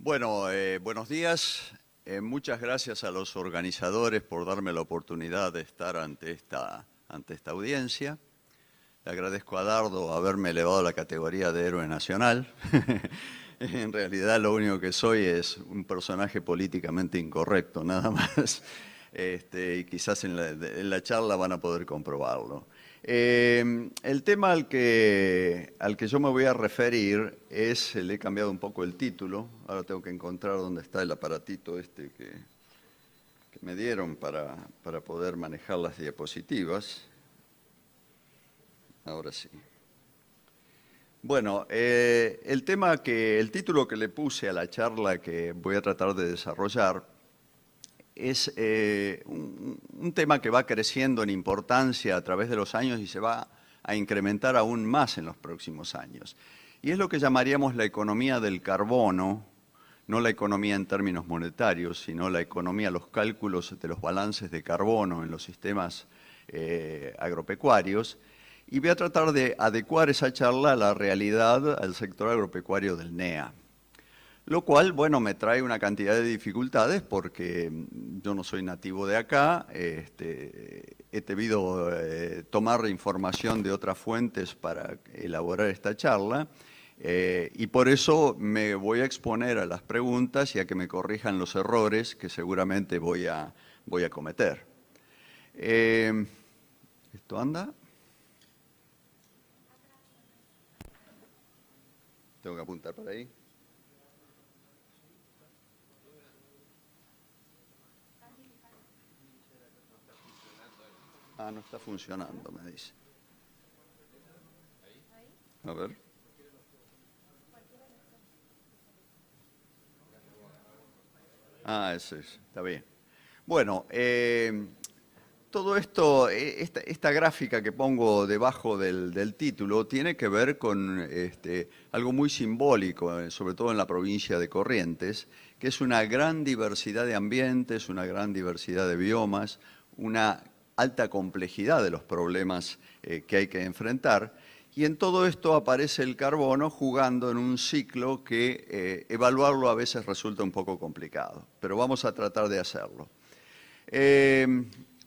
Bueno, buenos días. Muchas gracias a los organizadores por darme la oportunidad de estar ante esta audiencia. Le agradezco a Dardo haberme elevado a la categoría de héroe nacional. En realidad lo único que soy es un personaje políticamente incorrecto, nada más. Y quizás en la charla van a poder comprobarlo. El tema al que yo me voy a referir le he cambiado un poco el título. Ahora tengo que encontrar dónde está el aparatito que me dieron para poder manejar las diapositivas. Ahora sí. Bueno, el título que le puse a la charla que voy a tratar de desarrollar es un tema que va creciendo en importancia a través de los años y se va a incrementar aún más en los próximos años. Y es lo que llamaríamos la economía del carbono, no la economía en términos monetarios, sino la economía, los cálculos de los balances de carbono en los sistemas agropecuarios. Y voy a tratar de adecuar esa charla a la realidad, al sector agropecuario del NEA. Lo cual, bueno, me trae una cantidad de dificultades porque yo no soy nativo de acá, he debido tomar información de otras fuentes para elaborar esta charla y por eso me voy a exponer a las preguntas y a que me corrijan los errores que seguramente voy a cometer. ¿Esto anda? Tengo que apuntar para ahí. Ah, no está funcionando, me dice. A ver. Ah, ese es, está bien. Bueno, todo esto, esta gráfica que pongo debajo del título tiene que ver con algo muy simbólico, sobre todo en la provincia de Corrientes, que es una gran diversidad de ambientes, una gran diversidad de biomas, una alta complejidad de los problemas que hay que enfrentar. Y en todo esto aparece el carbono jugando en un ciclo que evaluarlo a veces resulta un poco complicado, pero vamos a tratar de hacerlo.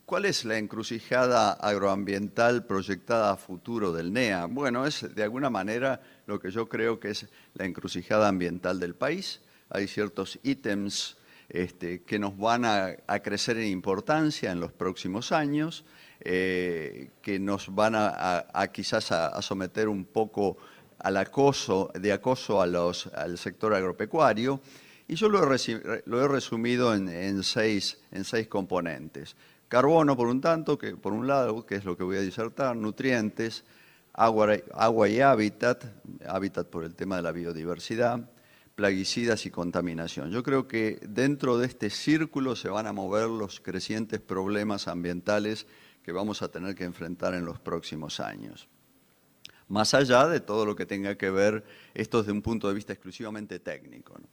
¿Cuál es la encrucijada agroambiental proyectada a futuro del NEA? Bueno, es de alguna manera lo que yo creo que es la encrucijada ambiental del país. Hay ciertos ítems que nos van a crecer en importancia en los próximos años, que nos van quizás a someter un poco al acoso al sector agropecuario, y yo lo he resumido en seis componentes. Carbono, por un lado, que es lo que voy a disertar, nutrientes, agua y hábitat por el tema de la biodiversidad, plaguicidas y contaminación. Yo creo que dentro de este círculo se van a mover los crecientes problemas ambientales que vamos a tener que enfrentar en los próximos años. Más allá de todo lo que tenga que ver, esto desde un punto de vista exclusivamente técnico, ¿no?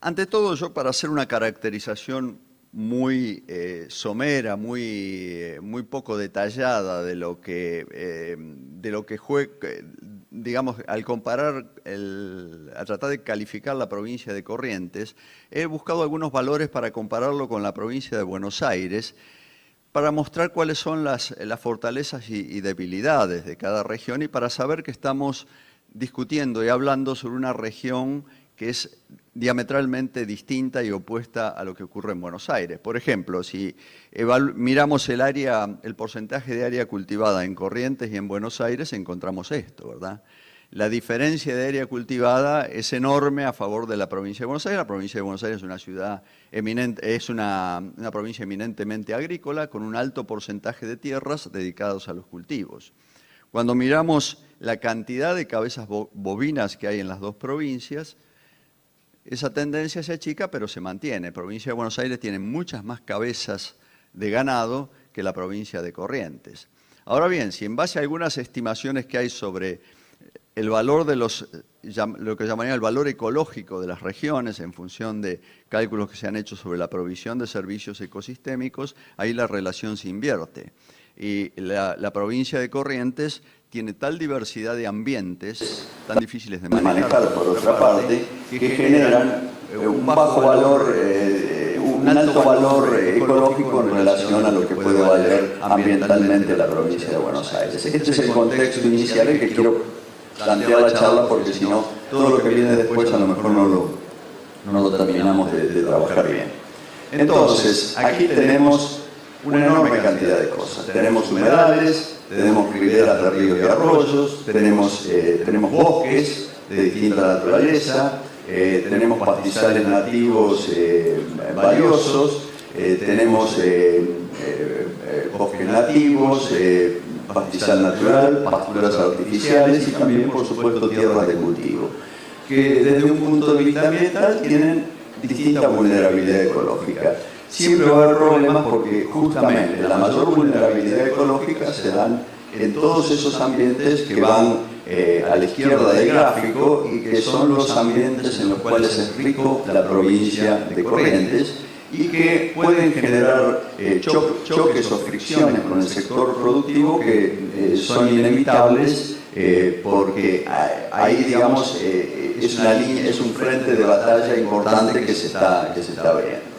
Ante todo, yo para hacer una caracterización muy somera, muy poco detallada de lo que digamos, al comparar, a tratar de calificar la provincia de Corrientes, he buscado algunos valores para compararlo con la provincia de Buenos Aires, para mostrar cuáles son las fortalezas y debilidades de cada región y para saber que estamos discutiendo y hablando sobre una región que es diametralmente distinta y opuesta a lo que ocurre en Buenos Aires. Por ejemplo, si miramos el porcentaje de área cultivada en Corrientes y en Buenos Aires, encontramos esto, ¿verdad? La diferencia de área cultivada es enorme a favor de la provincia de Buenos Aires. La provincia de Buenos Aires es una ciudad eminente, es una provincia eminentemente agrícola, con un alto porcentaje de tierras dedicadas a los cultivos. Cuando miramos la cantidad de cabezas bovinas que hay en las dos provincias, esa tendencia se achica, pero se mantiene. La provincia de Buenos Aires tiene muchas más cabezas de ganado que la provincia de Corrientes. Ahora bien, si en base a algunas estimaciones que hay sobre el valor de lo que llamaría el valor ecológico de las regiones en función de cálculos que se han hecho sobre la provisión de servicios ecosistémicos, ahí la relación se invierte. Y la provincia de Corrientes tiene tal diversidad de ambientes, tan difíciles de manejar por otra parte, que generan un bajo valor, un alto valor ecológico en relación a lo que puede valer ambientalmente la provincia de Buenos Aires. Este es el contexto inicial en que quiero plantear la charla, porque si no, todo lo que viene después a lo mejor no lo terminamos de trabajar bien. Entonces, aquí tenemos una enorme cantidad de cosas. Tenemos humedales, tenemos riberas de ríos y arroyos, tenemos bosques de distinta naturaleza, tenemos pastizales nativos valiosos, tenemos bosques nativos, pastizal natural, pasturas artificiales y también, por supuesto, tierras de cultivo, que desde un punto de vista ambiental tienen distinta vulnerabilidad ecológica. Siempre va a haber problemas porque justamente la mayor vulnerabilidad ecológica se dan en todos esos ambientes que van a la izquierda del gráfico y que son los ambientes en los cuales es rico la provincia de Corrientes y que pueden generar choques o fricciones con el sector productivo que son inevitables porque ahí, digamos, es un frente de batalla importante que se está abriendo.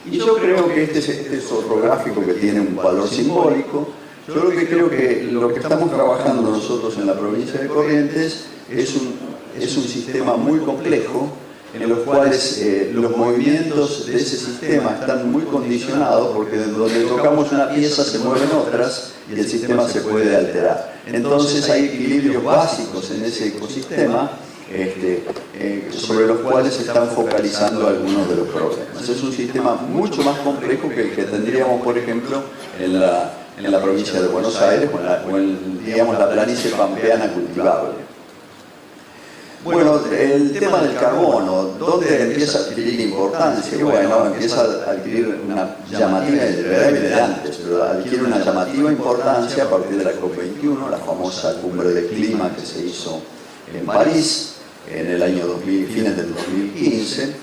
Y yo creo que este es otro gráfico que tiene un valor simbólico. Yo creo que lo que estamos trabajando nosotros en la provincia de Corrientes es un sistema muy complejo, en los cuales los movimientos de ese sistema están muy condicionados, porque donde tocamos una pieza se mueven otras y el sistema se puede alterar. Entonces hay equilibrios básicos en ese ecosistema sobre los cuales se están focalizando algunos de los problemas. Es un sistema mucho más complejo que el que tendríamos, por ejemplo, en la provincia de Buenos Aires o en, digamos, la planicie pampeana cultivable. Bueno, el tema del carbono, ¿dónde empieza a adquirir importancia? Y bueno, empieza a adquirir una llamativa, de antes, pero adquiere una llamativa importancia a partir de la COP21, la famosa cumbre de clima que se hizo en París en el año fines del 2015,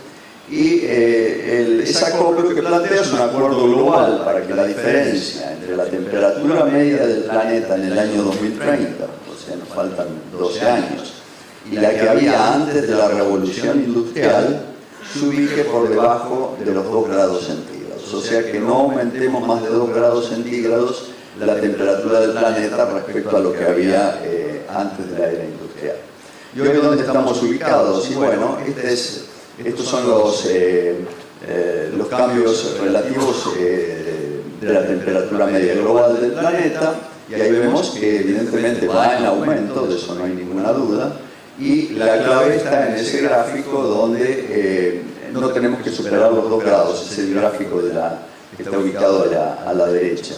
y esa COP lo que plantea es un acuerdo global para que la diferencia entre la temperatura media del planeta en el año 2030, o sea, nos faltan 12 años, y la que había antes de la revolución industrial, se ubique por debajo de los 2 grados centígrados. O sea, que no aumentemos más de 2 grados centígrados la temperatura del planeta respecto a lo que había antes de la era industrial. ¿Y hoy dónde estamos ubicados? Y bueno, estos son los cambios relativos de la temperatura media global del planeta, y ahí vemos que evidentemente va en aumento, de eso no hay ninguna duda, y la clave está en ese gráfico donde no tenemos que superar los 2 grados, es el gráfico que está ubicado a la derecha.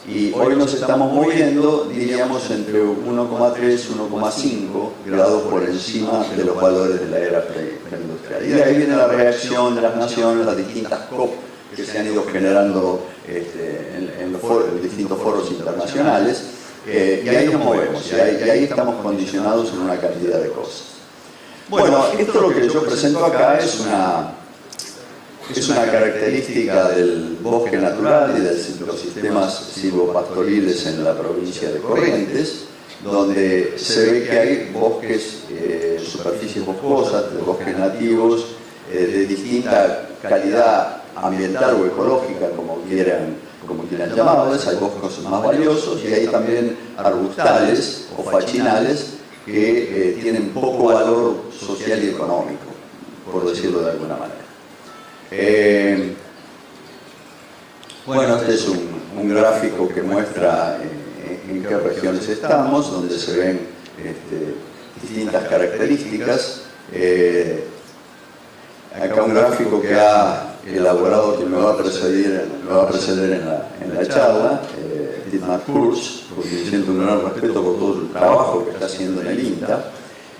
Y hoy nos estamos moviendo, diríamos, entre 1,3 y 1,5 grados por encima de los valores de la era preindustrial. Y de ahí viene la reacción de las naciones, las distintas COP que se han ido generando en los distintos foros internacionales, y ahí nos movemos, y ahí estamos condicionados en una cantidad de cosas. Bueno, esto lo que yo presento acá es una característica del bosque natural y de los sistemas silvopastoriles en la provincia de Corrientes, donde se ve que hay bosques, superficies boscosas, de bosques nativos, de distinta calidad ambiental o ecológica, como quieran llamarles. Hay bosques más valiosos y hay también arbustales o fachinales que tienen poco valor social y económico, por decirlo de alguna manera. Bueno, este es un gráfico que muestra en qué regiones estamos, donde se ven distintas características. Acá un gráfico que ha elaborado quien me va a preceder en la charla, Dietmar Kurz, porque siento un gran respeto por todo el trabajo que está haciendo en el INTA,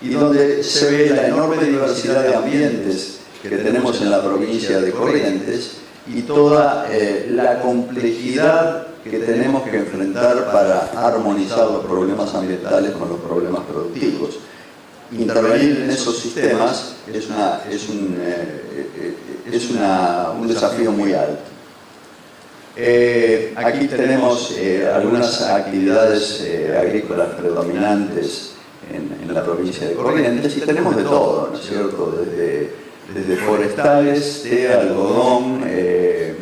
y donde se ve la enorme diversidad de ambientes que tenemos en la provincia de Corrientes y toda la complejidad que tenemos que enfrentar para armonizar los problemas ambientales con los problemas productivos. Intervenir en esos sistemas es un desafío muy alto. Aquí tenemos algunas actividades agrícolas predominantes en la provincia de Corrientes y tenemos de todo, ¿no es cierto? Desde forestales, té, algodón,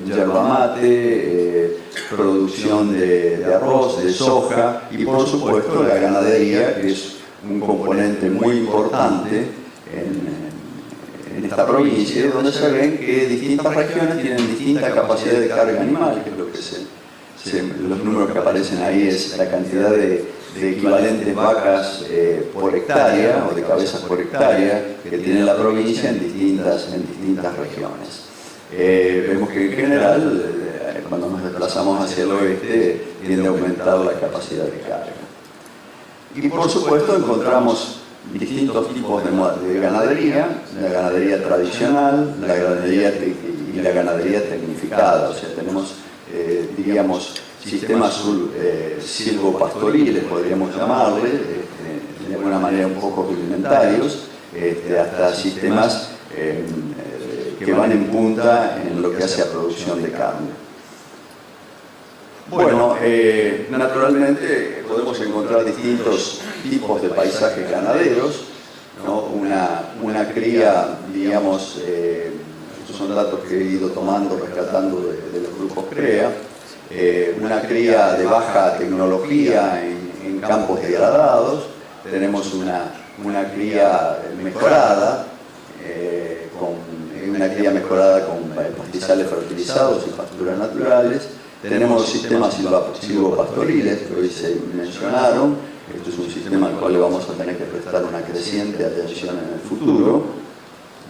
yerba mate, producción de arroz, de soja y por supuesto la ganadería, que es un componente muy importante en esta provincia, donde se ven que distintas regiones tienen distinta capacidad de carga animal, que es lo que los números que aparecen ahí es la cantidad de equivalentes vacas por hectárea o de cabezas por hectárea que tiene la provincia en distintas regiones. Vemos que en general, cuando nos desplazamos hacia el oeste, tiende a aumentar la capacidad de carga. Y por supuesto encontramos distintos tipos de ganadería, la ganadería tradicional, la ganadería y la ganadería tecnificada, o sea, tenemos, diríamos, sistemas silvopastoriles, podríamos llamarle, de alguna manera un poco rudimentarios, hasta sistemas que van en punta en lo que hace a producción de carne. Bueno, naturalmente podemos encontrar distintos tipos de paisajes ganaderos, ¿no? Una cría, digamos, estos son datos que he ido tomando, rescatando de los grupos CREA, una cría de baja tecnología en campos degradados, tenemos una cría mejorada, con pastizales fertilizados y pasturas naturales. Tenemos sistemas silvopastoriles que hoy se mencionaron. Esto es un sistema al cual le vamos a tener que prestar una creciente atención en el futuro.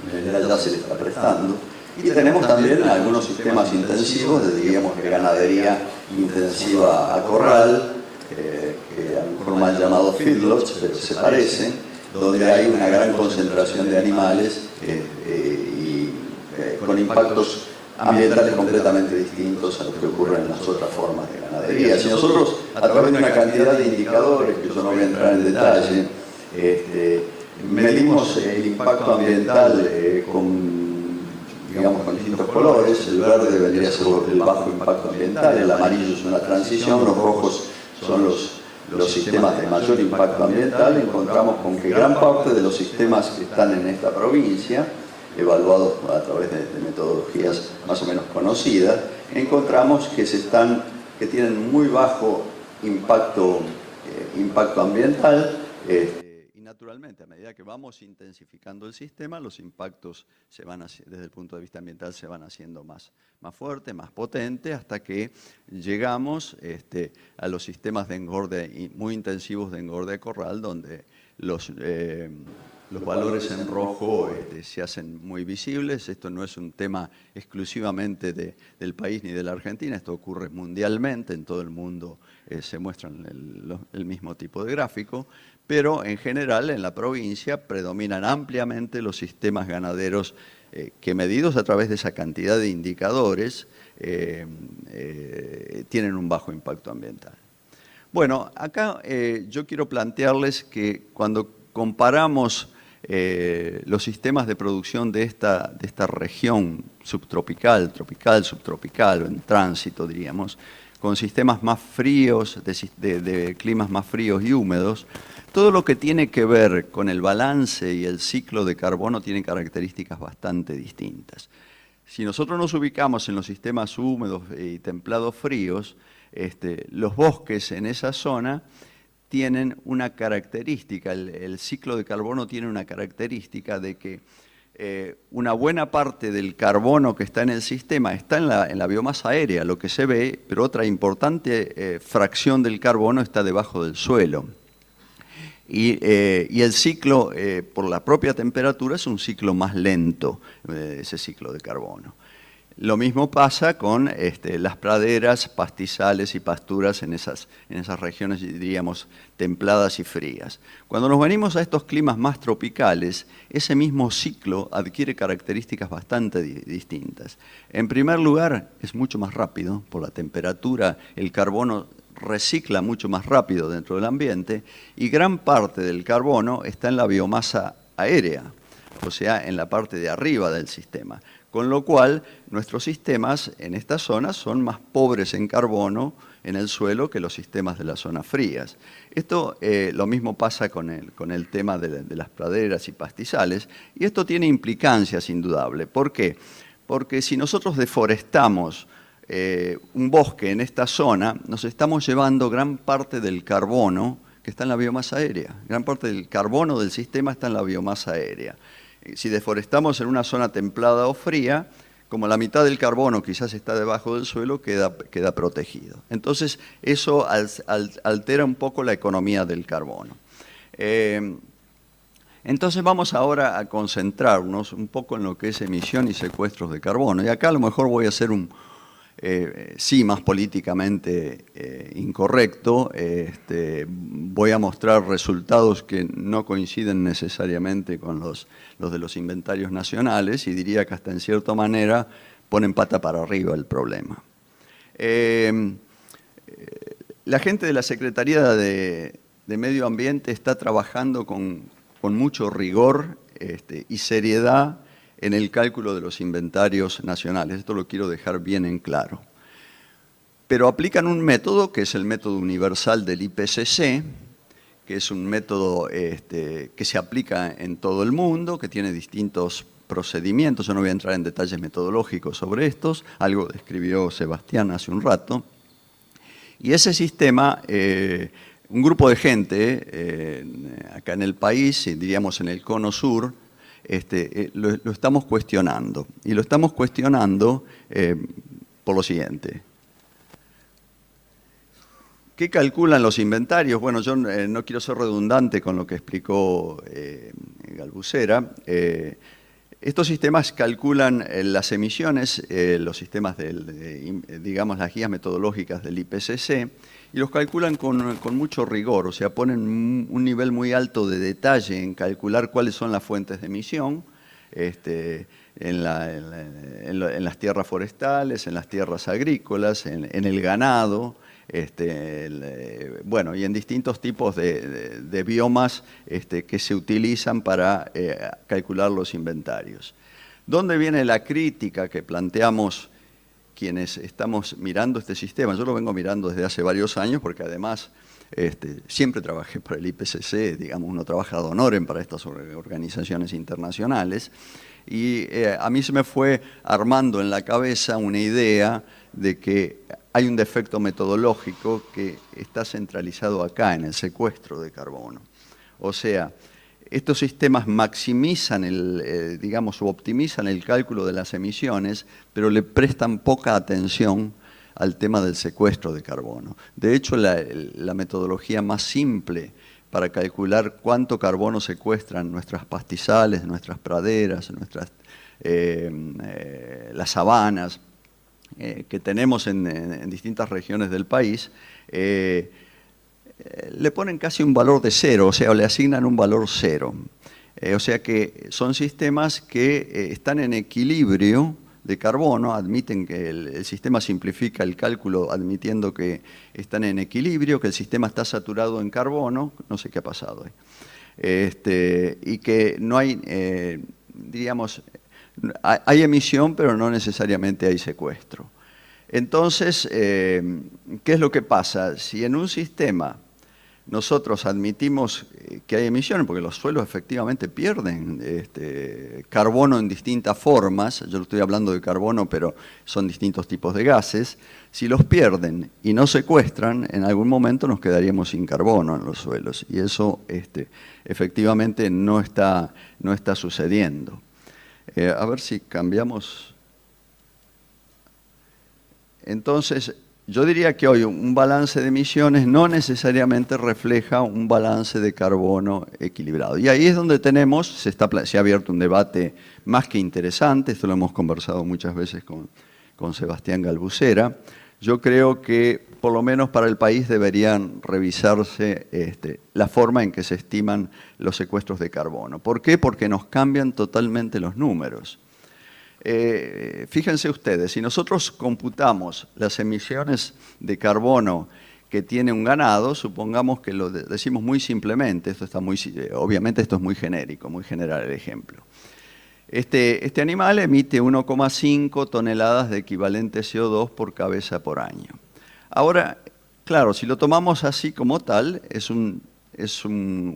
Ya se le está prestando. Y tenemos también algunos sistemas intensivos, diríamos, de ganadería intensiva a corral, que a lo mejor más llamados feedlots, pero se parecen, donde hay una gran concentración de animales y con impactos ambientales completamente distintos a lo que ocurre en las otras formas de ganadería. Si nosotros, a través de una cantidad de indicadores, que yo no voy a entrar en detalle, medimos el impacto ambiental con distintos colores. El verde vendría a ser el bajo impacto ambiental, el amarillo es una transición, los rojos son los sistemas de mayor impacto ambiental. Encontramos con que gran parte de los sistemas que están en esta provincia, evaluados a través de metodologías más o menos conocidas, encontramos que tienen muy bajo impacto ambiental. Y naturalmente, a medida que vamos intensificando el sistema, los impactos desde el punto de vista ambiental se van haciendo más fuertes, más potentes, hasta que llegamos a los sistemas de engorde muy intensivos de engorde de corral, donde los valores en rojo se hacen muy visibles. Esto no es un tema exclusivamente del país ni de la Argentina, esto ocurre mundialmente, en todo el mundo se muestran el mismo tipo de gráfico, pero en general en la provincia predominan ampliamente los sistemas ganaderos que, medidos a través de esa cantidad de indicadores, tienen un bajo impacto ambiental. Bueno, acá yo quiero plantearles que cuando comparamos los sistemas de producción de esta región subtropical, tropical, subtropical, o en tránsito, diríamos, con sistemas más fríos, de climas más fríos y húmedos, todo lo que tiene que ver con el balance y el ciclo de carbono tiene características bastante distintas. Si nosotros nos ubicamos en los sistemas húmedos y templados fríos, los bosques en esa zona tienen una característica, el ciclo de carbono tiene una característica de que una buena parte del carbono que está en el sistema está en la biomasa aérea, lo que se ve, pero otra importante fracción del carbono está debajo del suelo. Y el ciclo, por la propia temperatura, es un ciclo más lento, ese ciclo de carbono. Lo mismo pasa con las praderas, pastizales y pasturas en esas regiones, diríamos, templadas y frías. Cuando nos venimos a estos climas más tropicales, ese mismo ciclo adquiere características bastante distintas. En primer lugar, es mucho más rápido, por la temperatura, el carbono recicla mucho más rápido dentro del ambiente y gran parte del carbono está en la biomasa aérea. o sea, en la parte de arriba del sistema. Con lo cual, nuestros sistemas en estas zonas son más pobres en carbono en el suelo que los sistemas de las zonas frías. Esto lo mismo pasa con el tema de las praderas y pastizales, y esto tiene implicancias indudables. ¿Por qué? Porque si nosotros deforestamos un bosque en esta zona, nos estamos llevando gran parte del carbono que está en la biomasa aérea. Gran parte del carbono del sistema está en la biomasa aérea. Si deforestamos en una zona templada o fría, como la mitad del carbono quizás está debajo del suelo, queda protegido. Entonces, eso altera un poco la economía del carbono. Entonces, vamos ahora a concentrarnos un poco en lo que es emisión y secuestros de carbono. Y acá a lo mejor voy a hacer sí, más políticamente incorrecto. Voy a mostrar resultados que no coinciden necesariamente con los de los inventarios nacionales y diría que hasta en cierta manera ponen pata para arriba el problema. La gente de la Secretaría de Medio Ambiente está trabajando con mucho rigor y seriedad en el cálculo de los inventarios nacionales. Esto lo quiero dejar bien en claro. Pero aplican un método que es el método universal del IPCC, que es un método que se aplica en todo el mundo, que tiene distintos procedimientos. Yo no voy a entrar en detalles metodológicos sobre estos, algo describió Sebastián hace un rato. Y ese sistema, un grupo de gente acá en el país, diríamos en el cono sur, lo estamos cuestionando. Y lo estamos cuestionando por lo siguiente. ¿Qué calculan los inventarios? Bueno, yo no quiero ser redundante con lo que explicó Galbucera. Estos sistemas calculan las emisiones, los sistemas, digamos, las guías metodológicas del IPCC, y los calculan con mucho rigor, o sea, ponen un nivel muy alto de detalle en calcular cuáles son las fuentes de emisión en las tierras forestales, en las tierras agrícolas, en el ganado, bueno, y en distintos tipos de biomas que se utilizan para calcular los inventarios. ¿Dónde viene la crítica que planteamos quienes estamos mirando este sistema? Yo lo vengo mirando desde hace varios años porque además siempre trabajé para el IPCC, digamos, uno trabaja ad honorem para estas organizaciones internacionales, y a mí se me fue armando en la cabeza una idea de que hay un defecto metodológico que está centralizado acá, en el secuestro de carbono. O sea, estos sistemas maximizan, digamos, o optimizan el cálculo de las emisiones, pero le prestan poca atención al tema del secuestro de carbono. De hecho, la metodología más simple para calcular cuánto carbono secuestran nuestras pastizales, nuestras praderas, las sabanas, que tenemos en distintas regiones del país, le ponen casi un valor de cero, o sea, le asignan un valor cero. O sea que son sistemas que están en equilibrio de carbono, admiten que el sistema simplifica el cálculo admitiendo que están en equilibrio, que el sistema está saturado en carbono, no sé qué ha pasado ahí, y que no hay, diríamos, hay emisión, pero no necesariamente hay secuestro. Entonces, ¿qué es lo que pasa? Si en un sistema nosotros admitimos que hay emisiones, porque los suelos efectivamente pierden carbono en distintas formas, yo estoy hablando de carbono, pero son distintos tipos de gases, si los pierden y no secuestran, en algún momento nos quedaríamos sin carbono en los suelos, y eso efectivamente no está sucediendo. A ver si cambiamos. Entonces, yo diría que hoy un balance de emisiones no necesariamente refleja un balance de carbono equilibrado. Y ahí es donde se ha abierto un debate más que interesante, esto lo hemos conversado muchas veces con Sebastián Galbucera. Yo creo que, por lo menos para el país, deberían revisarse la forma en que se estiman los secuestros de carbono. ¿Por qué? Porque nos cambian totalmente los números. Fíjense ustedes, si nosotros computamos las emisiones de carbono que tiene un ganado, supongamos que lo decimos muy simplemente, obviamente esto es muy genérico, muy general el ejemplo. Este animal emite 1,5 toneladas de equivalente CO2 por cabeza por año. Ahora, claro, si lo tomamos así como tal, es un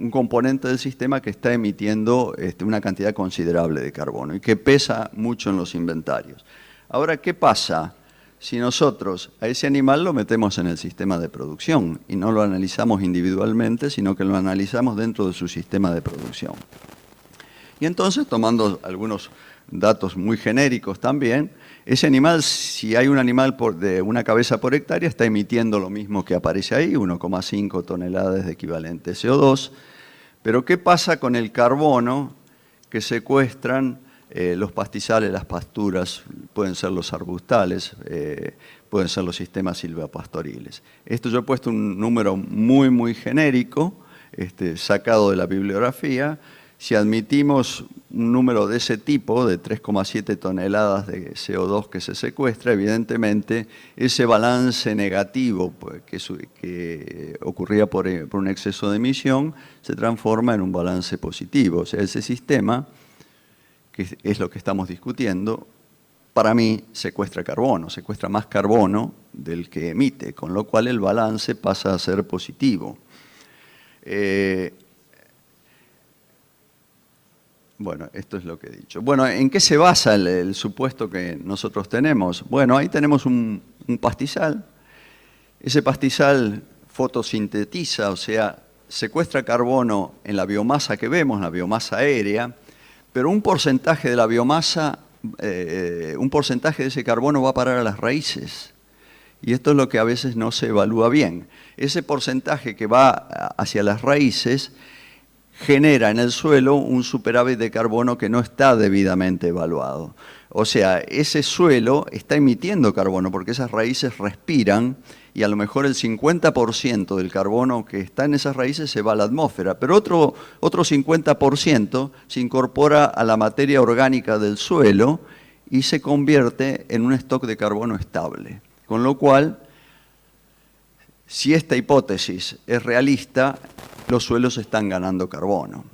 componente del sistema que está emitiendo una cantidad considerable de carbono y que pesa mucho en los inventarios. Ahora, ¿qué pasa si nosotros a ese animal lo metemos en el sistema de producción y no lo analizamos individualmente, sino que lo analizamos dentro de su sistema de producción? Y entonces, tomando algunos datos muy genéricos también, ese animal, si hay un animal de una cabeza por hectárea, está emitiendo lo mismo que aparece ahí, 1,5 toneladas de equivalente CO2. Pero ¿qué pasa con el carbono que secuestran los pastizales, las pasturas, pueden ser los arbustales, pueden ser los sistemas silvopastoriles? Esto yo he puesto un número muy, muy genérico, sacado de la bibliografía. Si admitimos un número de ese tipo, de 3,7 toneladas de CO2 que se secuestra, evidentemente ese balance negativo que ocurría por un exceso de emisión se transforma en un balance positivo. O sea, ese sistema, que es lo que estamos discutiendo, para mí secuestra más carbono del que emite, con lo cual el balance pasa a ser positivo. Bueno, esto es lo que he dicho. Bueno, ¿en qué se basa el supuesto que nosotros tenemos? Bueno, ahí tenemos un pastizal. Ese pastizal fotosintetiza, o sea, secuestra carbono en la biomasa que vemos, la biomasa aérea, pero un porcentaje de la biomasa, un porcentaje de ese carbono va a parar a las raíces. Y esto es lo que a veces no se evalúa bien. Ese porcentaje que va hacia las raíces genera en el suelo un superávit de carbono que no está debidamente evaluado. O sea, ese suelo está emitiendo carbono porque esas raíces respiran y a lo mejor el 50% del carbono que está en esas raíces se va a la atmósfera, pero otro 50% se incorpora a la materia orgánica del suelo y se convierte en un stock de carbono estable. Con lo cual, si esta hipótesis es realista, los suelos están ganando carbono.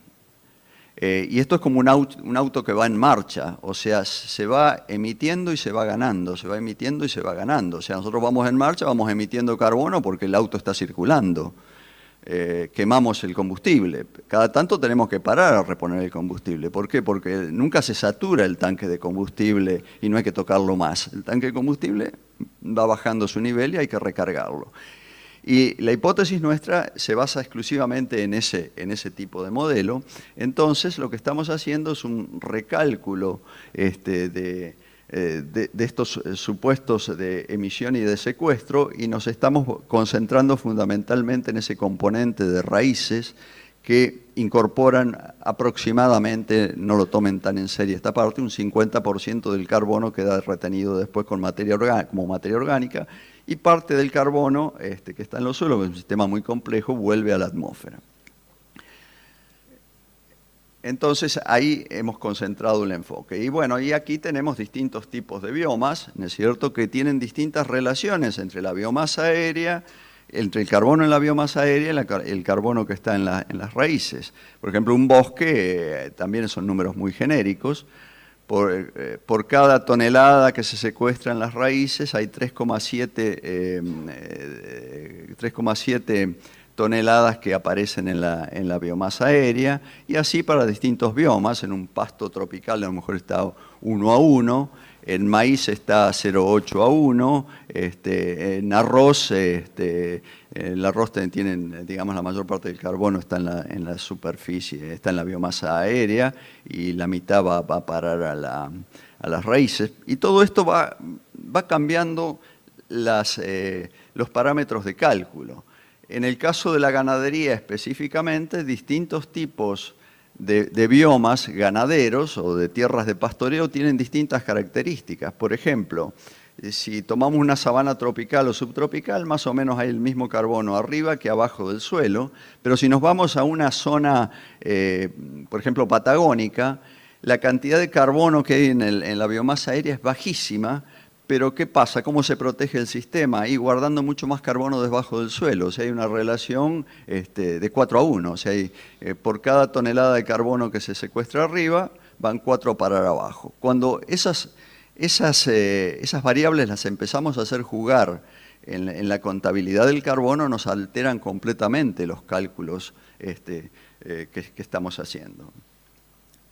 Y esto es como un auto que va en marcha, o sea, se va emitiendo y se va ganando, se va emitiendo y se va ganando. O sea, nosotros vamos en marcha, vamos emitiendo carbono porque el auto está circulando. Quemamos el combustible. Cada tanto tenemos que parar a reponer el combustible. ¿Por qué? Porque nunca se satura el tanque de combustible y no hay que tocarlo más. El tanque de combustible va bajando su nivel y hay que recargarlo. Y la hipótesis nuestra se basa exclusivamente en ese tipo de modelo. Entonces, lo que estamos haciendo es un recálculo de estos supuestos de emisión y de secuestro y nos estamos concentrando fundamentalmente en ese componente de raíces que incorporan aproximadamente, no lo tomen tan en serio esta parte, un 50% del carbono queda retenido después como materia orgánica, y parte del carbono que está en los suelos, que es un sistema muy complejo, vuelve a la atmósfera. Entonces ahí hemos concentrado el enfoque. Y bueno, y aquí tenemos distintos tipos de biomas, ¿no es cierto?, que tienen distintas relaciones entre la biomasa aérea, entre el carbono en la biomasa aérea y el carbono que está en las raíces. Por ejemplo, un bosque, también son números muy genéricos, por cada tonelada que se secuestra en las raíces hay 3,7 toneladas que aparecen en la biomasa aérea, y así para distintos biomas. En un pasto tropical a lo mejor está 1:1, en maíz está 0,8:1, en arroz, el arroz tiene, digamos, la mayor parte del carbono está en la superficie, está en la biomasa aérea, y la mitad va a parar a las raíces. Y todo esto va cambiando los parámetros de cálculo. En el caso de la ganadería específicamente, distintos tipos de biomas ganaderos o de tierras de pastoreo tienen distintas características. Por ejemplo, si tomamos una sabana tropical o subtropical, más o menos hay el mismo carbono arriba que abajo del suelo, pero si nos vamos a una zona, por ejemplo, patagónica, la cantidad de carbono que hay en la biomasa aérea es bajísima, Pero ¿qué pasa? ¿Cómo se protege el sistema? Y guardando mucho más carbono debajo del suelo. O sea, hay una relación de 4:1. O sea, por cada tonelada de carbono que se secuestra arriba, van 4 a parar abajo. Cuando esas variables las empezamos a hacer jugar en la contabilidad del carbono, nos alteran completamente los cálculos que estamos haciendo.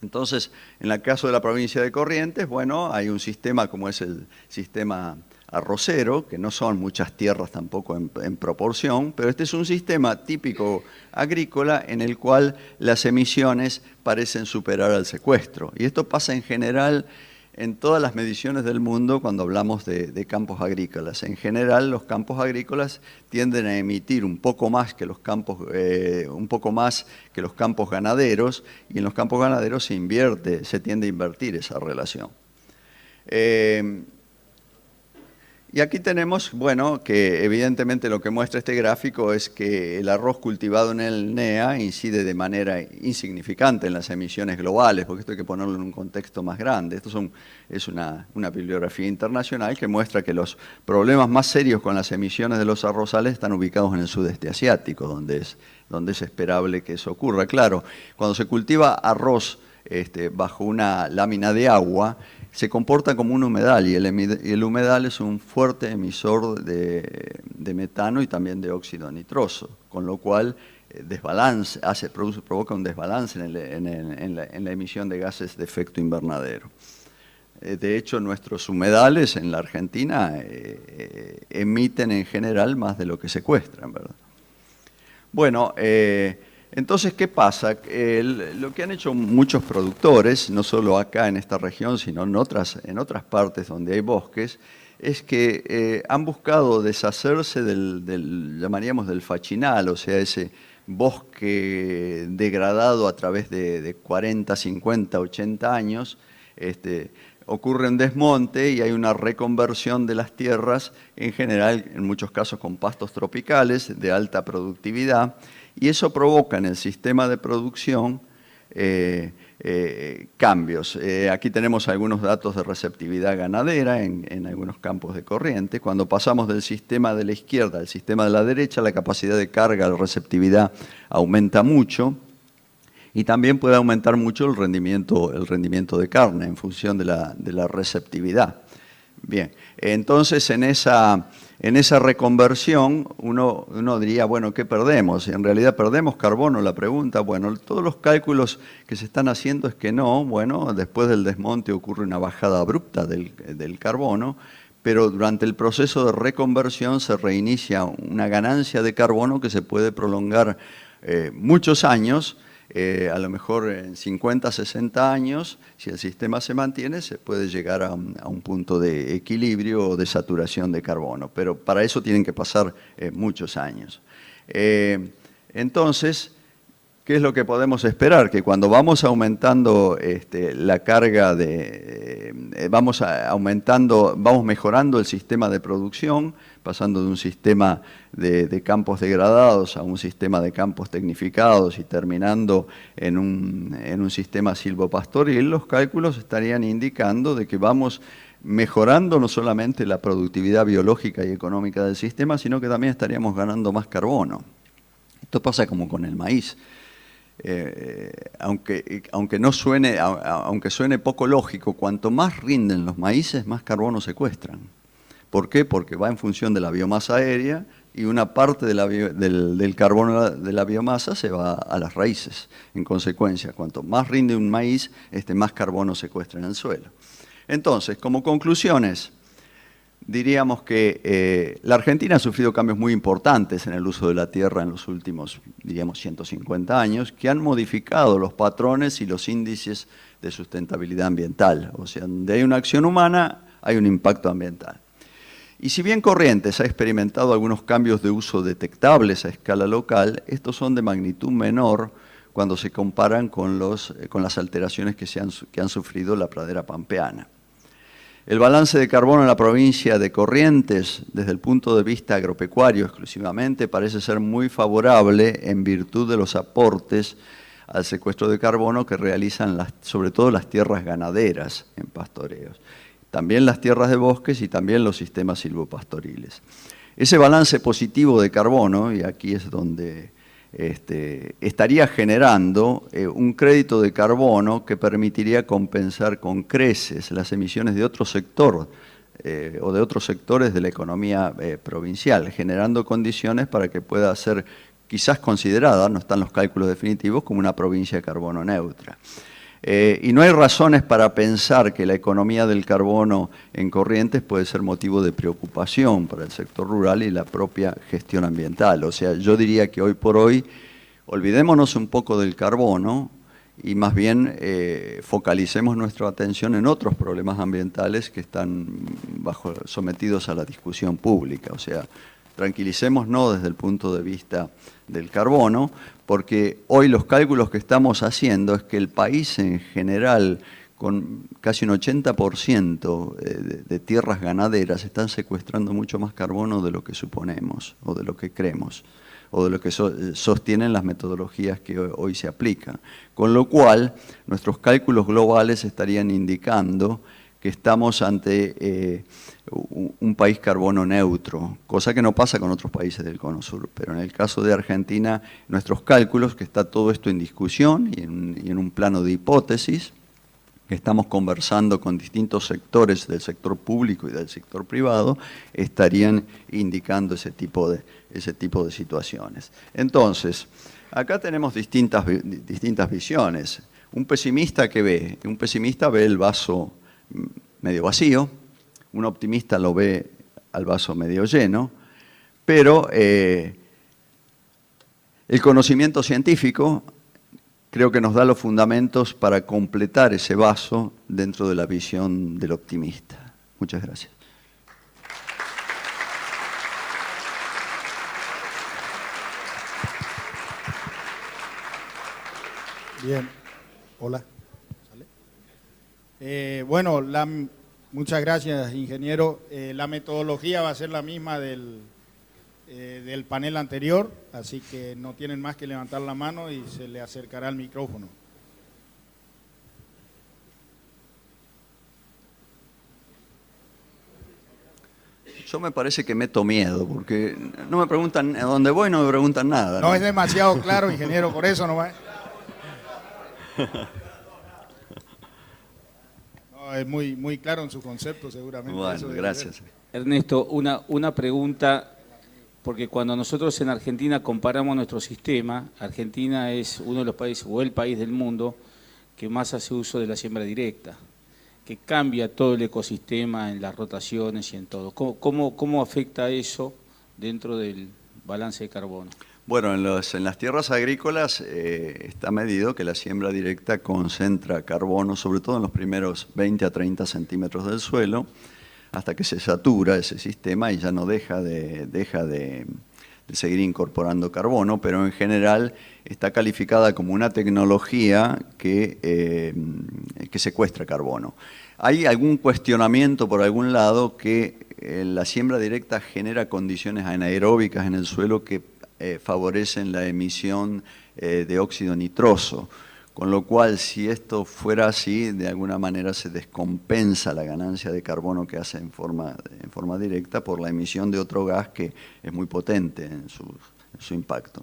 Entonces, en el caso de la provincia de Corrientes, bueno, hay un sistema como es el sistema arrocero, que no son muchas tierras tampoco en proporción, pero este es un sistema típico agrícola en el cual las emisiones parecen superar al secuestro. Y esto pasa en general en todas las mediciones del mundo cuando hablamos de campos agrícolas. En general, los campos agrícolas tienden a emitir un poco más que los campos ganaderos, y en los campos ganaderos se tiende a invertir esa relación. Y aquí tenemos, bueno, que evidentemente lo que muestra este gráfico es que el arroz cultivado en el NEA incide de manera insignificante en las emisiones globales, porque esto hay que ponerlo en un contexto más grande. Esto es una bibliografía internacional que muestra que los problemas más serios con las emisiones de los arrozales están ubicados en el sudeste asiático, donde es esperable que eso ocurra. Claro, cuando se cultiva arroz bajo una lámina de agua, se comporta como un humedal, y el humedal es un fuerte emisor de metano y también de óxido nitroso, con lo cual provoca un desbalance en la emisión de gases de efecto invernadero. De hecho, nuestros humedales en la Argentina emiten en general más de lo que secuestran, ¿verdad? Bueno, entonces, ¿qué pasa? Lo que han hecho muchos productores, no solo acá en esta región, sino en otras partes donde hay bosques, es que han buscado deshacerse llamaríamos del fachinal, o sea, ese bosque degradado a través de 40, 50, 80 años. Ocurre un desmonte y hay una reconversión de las tierras, en general, en muchos casos con pastos tropicales de alta productividad, y eso provoca en el sistema de producción cambios. Aquí tenemos algunos datos de receptividad ganadera en algunos campos de Corrientes. Cuando pasamos del sistema de la izquierda al sistema de la derecha, la capacidad de carga, la receptividad aumenta mucho, y también puede aumentar mucho el rendimiento de carne en función de la receptividad. Bien, entonces en esa reconversión uno diría, bueno, ¿qué perdemos? En realidad perdemos carbono. La pregunta, bueno, todos los cálculos que se están haciendo es que no. Bueno, después del desmonte ocurre una bajada abrupta del carbono, pero durante el proceso de reconversión se reinicia una ganancia de carbono que se puede prolongar muchos años. A lo mejor en 50, 60 años, si el sistema se mantiene, se puede llegar a un punto de equilibrio o de saturación de carbono, pero para eso tienen que pasar muchos años. Entonces, ¿qué es lo que podemos esperar? Que cuando vamos aumentando la carga vamos mejorando el sistema de producción, pasando de un sistema de campos degradados a un sistema de campos tecnificados y terminando en un sistema silvopastoril, los cálculos estarían indicando de que vamos mejorando no solamente la productividad biológica y económica del sistema, sino que también estaríamos ganando más carbono. Esto pasa como con el maíz. Aunque suene poco lógico, cuanto más rinden los maíces, más carbono secuestran. ¿Por qué? Porque va en función de la biomasa aérea, y una parte del carbono de la biomasa se va a las raíces. En consecuencia, cuanto más rinde un maíz, más carbono secuestra en el suelo. Entonces, como conclusiones, diríamos que la Argentina ha sufrido cambios muy importantes en el uso de la tierra en los últimos, diríamos, 150 años, que han modificado los patrones y los índices de sustentabilidad ambiental. O sea, donde hay una acción humana, hay un impacto ambiental. Y si bien Corrientes ha experimentado algunos cambios de uso detectables a escala local, estos son de magnitud menor cuando se comparan con las alteraciones que han sufrido la pradera pampeana. El balance de carbono en la provincia de Corrientes, desde el punto de vista agropecuario exclusivamente, parece ser muy favorable en virtud de los aportes al secuestro de carbono que realizan sobre todo las tierras ganaderas en pastoreos. también las tierras de bosques y también los sistemas silvopastoriles. Ese balance positivo de carbono, y aquí es donde estaría generando un crédito de carbono que permitiría compensar con creces las emisiones de otro sector o de otros sectores de la economía provincial, generando condiciones para que pueda ser quizás considerada, no están los cálculos definitivos, como una provincia de carbono neutra. Y no hay razones para pensar que la economía del carbono en Corrientes puede ser motivo de preocupación para el sector rural y la propia gestión ambiental. O sea, yo diría que hoy por hoy olvidémonos un poco del carbono y más bien focalicemos nuestra atención en otros problemas ambientales que están sometidos a la discusión pública. O sea, tranquilicémonos desde el punto de vista del carbono, porque hoy los cálculos que estamos haciendo es que el país en general, con casi un 80% de tierras ganaderas, están secuestrando mucho más carbono de lo que suponemos, o de lo que creemos, o de lo que sostienen las metodologías que hoy se aplican. Con lo cual, nuestros cálculos globales estarían indicando que estamos ante un país carbono neutro, cosa que no pasa con otros países del Cono Sur. Pero en el caso de Argentina, nuestros cálculos, que está todo esto en discusión y en un plano de hipótesis, que estamos conversando con distintos sectores del sector público y del sector privado, estarían indicando ese tipo de situaciones. Entonces, acá tenemos distintas visiones. Un pesimista ve el vaso medio vacío, un optimista lo ve al vaso medio lleno, pero el conocimiento científico creo que nos da los fundamentos para completar ese vaso dentro de la visión del optimista. Muchas gracias. Bien, hola. Bueno, muchas gracias, ingeniero. La metodología va a ser la misma del panel anterior, así que no tienen más que levantar la mano y se le acercará el micrófono. Yo me parece que meto miedo, porque no me preguntan a dónde voy, no me preguntan nada. No es demasiado claro, ingeniero, por eso no va. No, es muy claro en su concepto, seguramente. Bueno, gracias. Ernesto, una pregunta, porque cuando nosotros en Argentina comparamos nuestro sistema, Argentina es uno de los países, o el país del mundo, que más hace uso de la siembra directa, que cambia todo el ecosistema en las rotaciones y en todo. ¿Cómo afecta eso dentro del balance de carbono? Bueno, en las tierras agrícolas está medido que la siembra directa concentra carbono, sobre todo en los primeros 20 a 30 centímetros del suelo, hasta que se satura ese sistema y ya no deja de seguir incorporando carbono, pero en general está calificada como una tecnología que secuestra carbono. Hay algún cuestionamiento por algún lado que la siembra directa genera condiciones anaeróbicas en el suelo que favorecen la emisión de óxido nitroso, con lo cual si esto fuera así, de alguna manera se descompensa la ganancia de carbono que hace en forma directa por la emisión de otro gas que es muy potente en su impacto.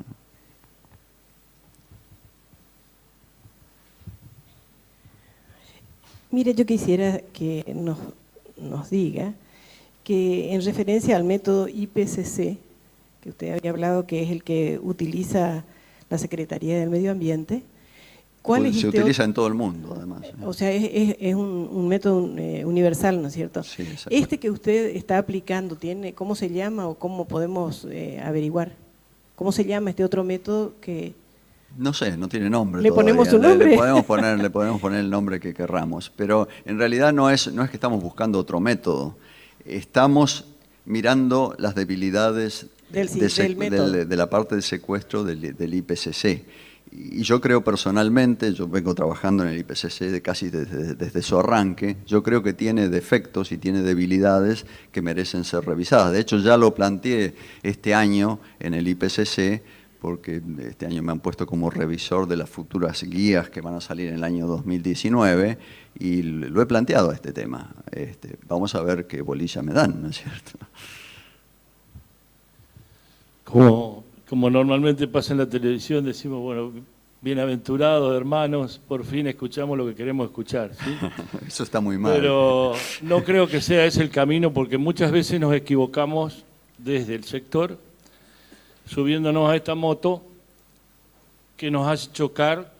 Mire, yo quisiera que nos diga que en referencia al método IPCC, que usted había hablado que es el que utiliza la Secretaría del Medio Ambiente, ¿cuál es se utiliza en todo el mundo, además. O sea, es un método universal, ¿no es cierto? Sí, exacto. Este que usted está aplicando, ¿cómo se llama o cómo podemos averiguar? ¿Cómo se llama este otro método que...? No sé, no tiene nombre. ¿Le todavía. ponemos un nombre? Le podemos poner el nombre que querramos, pero en realidad no es que estamos buscando otro método, estamos mirando las debilidades de la parte de secuestro del IPCC. Y yo creo personalmente, yo vengo trabajando en el IPCC casi desde su arranque, yo creo que tiene defectos y tiene debilidades que merecen ser revisadas. De hecho, ya lo planteé este año en el IPCC porque este año me han puesto como revisor de las futuras guías que van a salir en el año 2019, y lo he planteado a este tema. Vamos a ver qué bolilla me dan, ¿no es cierto? Como normalmente pasa en la televisión, decimos, bueno, bienaventurados hermanos, por fin escuchamos lo que queremos escuchar, ¿sí? Eso está muy mal. Pero no creo que sea ese el camino, porque muchas veces nos equivocamos desde el sector, subiéndonos a esta moto que nos hace chocar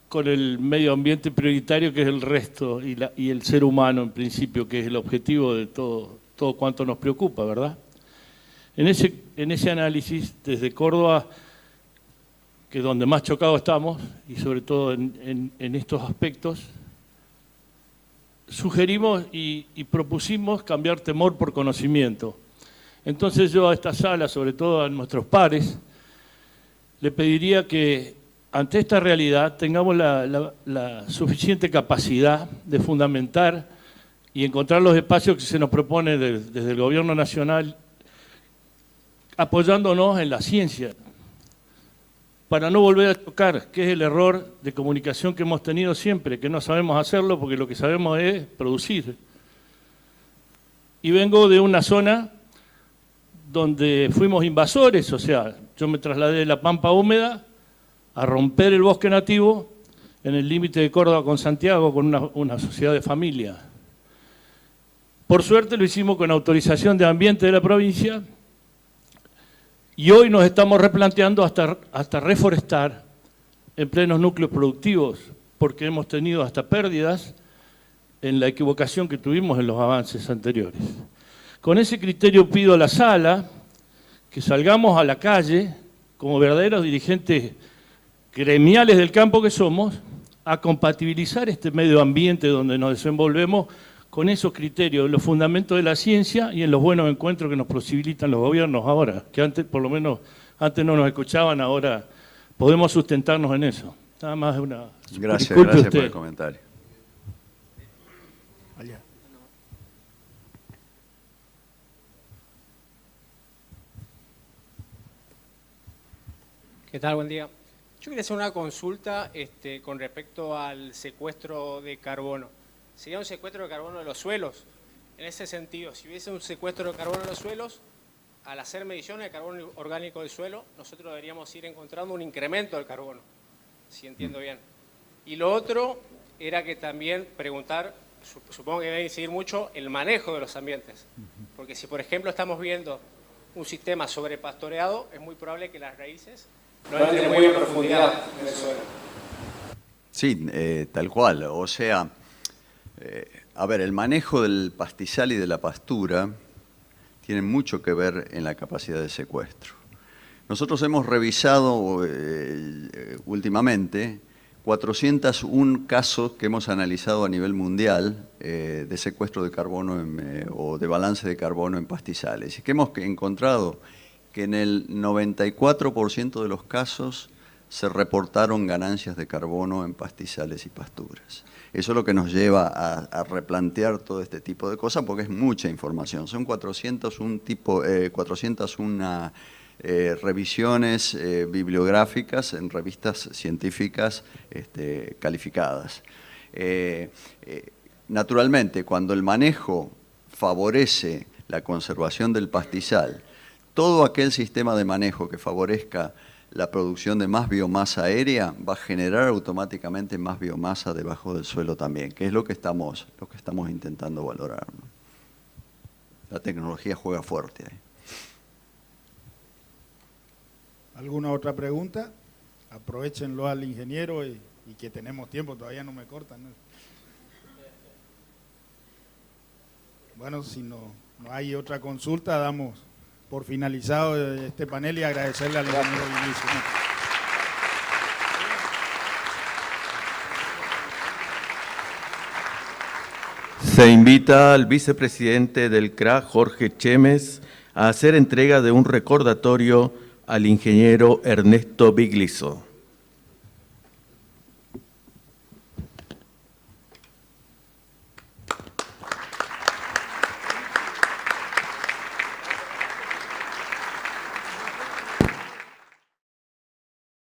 con el medio ambiente prioritario, que es el resto, y el ser humano en principio, que es el objetivo de todo cuanto nos preocupa, ¿verdad? En ese análisis, desde Córdoba, que es donde más chocados estamos, y sobre todo en estos aspectos, sugerimos y propusimos cambiar temor por conocimiento. Entonces yo a esta sala, sobre todo a nuestros pares, le pediría que ante esta realidad tengamos la suficiente capacidad de fundamentar y encontrar los espacios que se nos propone desde el Gobierno Nacional, apoyándonos en la ciencia, para no volver a chocar, que es el error de comunicación que hemos tenido siempre, que no sabemos hacerlo porque lo que sabemos es producir. Y vengo de una zona donde fuimos invasores, o sea, yo me trasladé de la Pampa Húmeda a romper el bosque nativo en el límite de Córdoba con Santiago, con una sociedad de familia. Por suerte lo hicimos con autorización de ambiente de la provincia, y hoy nos estamos replanteando hasta reforestar en plenos núcleos productivos, porque hemos tenido hasta pérdidas en la equivocación que tuvimos en los avances anteriores. Con ese criterio pido a la sala que salgamos a la calle, como verdaderos dirigentes gremiales del campo que somos, a compatibilizar este medio ambiente donde nos desenvolvemos con esos criterios, los fundamentos de la ciencia y en los buenos encuentros que nos posibilitan los gobiernos ahora, que antes, por lo menos, antes no nos escuchaban, ahora podemos sustentarnos en eso. Nada más una... Gracias por el comentario. Allá. ¿Qué tal? Buen día. Yo quería hacer una consulta con respecto al secuestro de carbono. ¿Sería un secuestro de carbono de los suelos? En ese sentido, si hubiese un secuestro de carbono de los suelos, al hacer mediciones de carbono orgánico del suelo, nosotros deberíamos ir encontrando un incremento del carbono, si entiendo bien. Y lo otro era que también preguntar, supongo que debe incidir mucho, el manejo de los ambientes. Porque si, por ejemplo, estamos viendo un sistema sobrepastoreado, es muy probable que las raíces no entren muy en profundidad en el suelo. Sí, tal cual. O sea, a ver, el manejo del pastizal y de la pastura tiene mucho que ver en la capacidad de secuestro. Nosotros hemos revisado últimamente 401 casos que hemos analizado a nivel mundial de secuestro de carbono o de balance de carbono en pastizales. Y que hemos encontrado que en el 94% de los casos se reportaron ganancias de carbono en pastizales y pasturas. Eso es lo que nos lleva a replantear todo este tipo de cosas, porque es mucha información. Son 401 revisiones bibliográficas en revistas científicas calificadas. Naturalmente, cuando el manejo favorece la conservación del pastizal, todo aquel sistema de manejo que favorezca la producción de más biomasa aérea va a generar automáticamente más biomasa debajo del suelo también, que es lo que estamos intentando valorar, ¿no? La tecnología juega fuerte ahí. ¿Alguna otra pregunta? Aprovechenlo al ingeniero y que tenemos tiempo, todavía no me cortan, ¿no? Bueno, si no hay otra consulta, damos por finalizado este panel y agradecerle al ingeniero Vinicio. Se invita al vicepresidente del CRA, Jorge Chemes, a hacer entrega de un recordatorio al ingeniero Ernesto Bigliso.